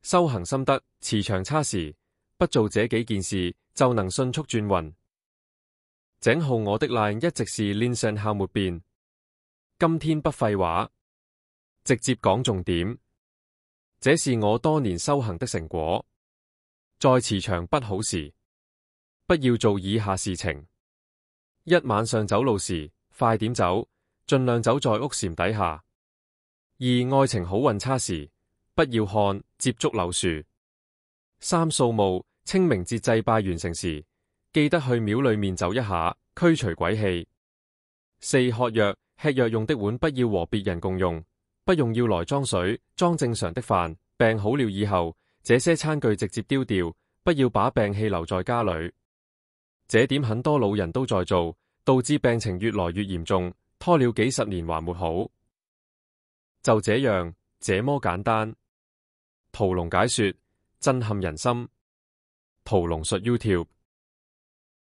修行心得，持長差時，不做這幾件事，就能迅速轉運。井號我的 line 一直是連上下沒變。今天不廢話，直接講重點。這是我多年修行的成果。在持長不好時，不要做以下事情：一、晚上走路時，快點走，盡量走在屋檐底下。二、愛情好運差時，不要看、接觸柳樹。三、掃墓、清明節祭拜完成時，記得去廟裏面走一下，驅除鬼氣。四、喝藥，吃藥用的碗不要和別人共用，不用要來裝水，裝正常的飯。病好了以後，這些餐具直接丟掉，不要把病氣留在家裏。這點很多老人都在做，導致病情越來越嚴重，拖了幾十年還沒好。就這樣，這麼簡單。屠龍解說，震撼人心。屠龍術 YouTube。